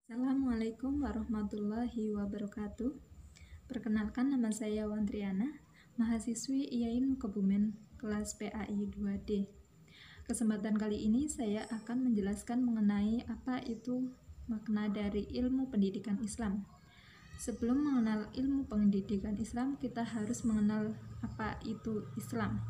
Assalamualaikum warahmatullahi wabarakatuh. Perkenalkan, nama saya Wandriana, mahasiswi IAIN Kebumen, kelas PAI 2D. Kesempatan kali ini saya akan menjelaskan mengenai apa itu makna dari ilmu pendidikan Islam. Sebelum mengenal ilmu pendidikan Islam, kita harus mengenal apa itu Islam.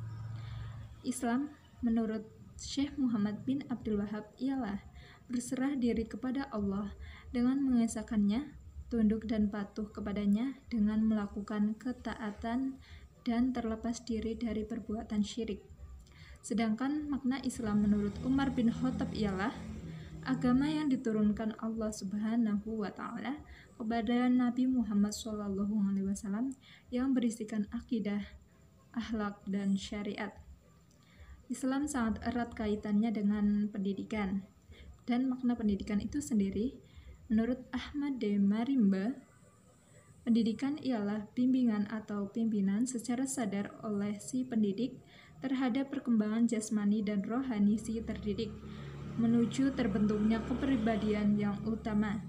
Islam menurut Syekh Muhammad bin Abdul Wahab ialah berserah diri kepada Allah dengan mengesahkannya, tunduk dan patuh kepadanya dengan melakukan ketaatan dan terlepas diri dari perbuatan syirik. Sedangkan makna Islam menurut Umar bin Khattab ialah agama yang diturunkan Allah Subhanahu wa Ta'ala kepada Nabi Muhammad SAW yang berisikan akidah, akhlak, dan syariat. Islam sangat erat kaitannya dengan pendidikan, dan makna pendidikan itu sendiri menurut Ahmad D. Marimba, pendidikan ialah bimbingan atau pimpinan secara sadar oleh si pendidik terhadap perkembangan jasmani dan rohani si terdidik menuju terbentuknya kepribadian yang utama.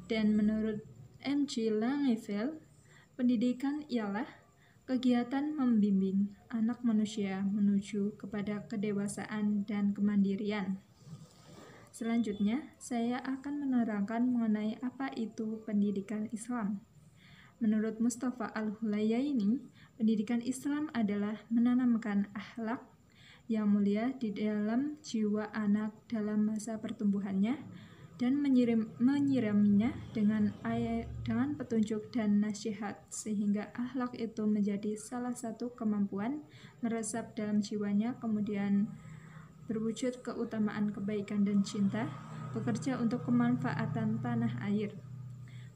Dan menurut M.G. Langeveld, pendidikan ialah kegiatan membimbing anak manusia menuju kepada kedewasaan dan kemandirian. Selanjutnya, saya akan menerangkan mengenai apa itu pendidikan Islam. Menurut Mustafa Al-Hulayaini, pendidikan Islam adalah menanamkan akhlak yang mulia di dalam jiwa anak dalam masa pertumbuhannya dan menyiraminya dengan petunjuk dan nasihat sehingga akhlak itu menjadi salah satu kemampuan meresap dalam jiwanya, kemudian berwujud keutamaan kebaikan dan cinta, bekerja untuk kemanfaatan tanah air.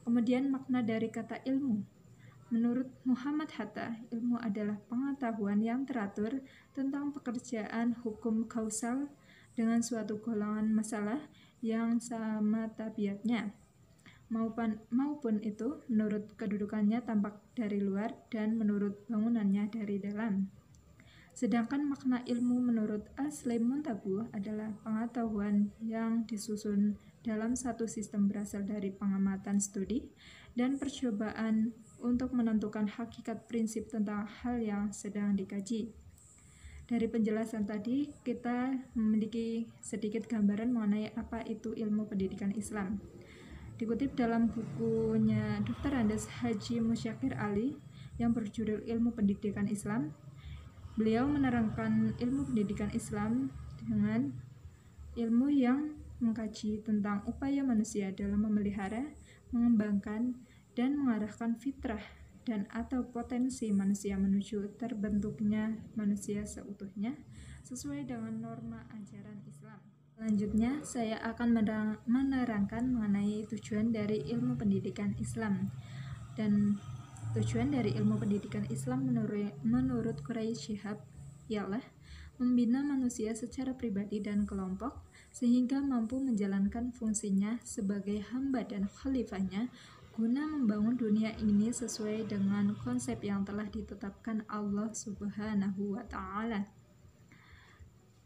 Kemudian makna dari kata ilmu. Menurut Muhammad Hatta, ilmu adalah pengetahuan yang teratur tentang pekerjaan hukum kausal dengan suatu golongan masalah yang sama tabiatnya, maupun itu menurut kedudukannya tampak dari luar dan menurut bangunannya dari dalam. Sedangkan makna ilmu menurut Aslim Muntabuh adalah pengetahuan yang disusun dalam satu sistem berasal dari pengamatan studi dan percobaan untuk menentukan hakikat prinsip tentang hal yang sedang dikaji. Dari penjelasan tadi, kita memiliki sedikit gambaran mengenai apa itu ilmu pendidikan Islam. Dikutip dalam bukunya Dr. Andes Haji Musyakir Ali yang berjudul Ilmu Pendidikan Islam, beliau menerangkan ilmu pendidikan Islam dengan ilmu yang mengkaji tentang upaya manusia dalam memelihara, mengembangkan, dan mengarahkan fitrah dan atau potensi manusia menuju terbentuknya manusia seutuhnya sesuai dengan norma ajaran Islam. Selanjutnya, saya akan menerangkan mengenai tujuan dari ilmu pendidikan Islam. Dan tujuan dari ilmu pendidikan Islam menurut Quraisy Shihab ialah membina manusia secara pribadi dan kelompok sehingga mampu menjalankan fungsinya sebagai hamba dan khalifahnya guna membangun dunia ini sesuai dengan konsep yang telah ditetapkan Allah Subhanahu wa Ta'ala.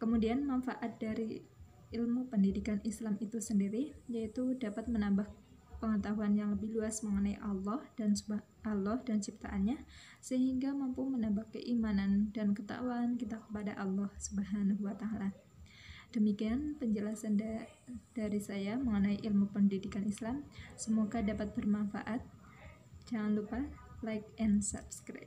Kemudian manfaat dari ilmu pendidikan Islam itu sendiri yaitu dapat menambah pengetahuan yang lebih luas mengenai Allah dan ciptaannya sehingga mampu menambah keimanan dan ketakwaan kita kepada Allah Subhanahu wa Ta'ala. Demikian penjelasan dari saya mengenai ilmu pendidikan Islam. Semoga dapat bermanfaat. Jangan lupa like and subscribe.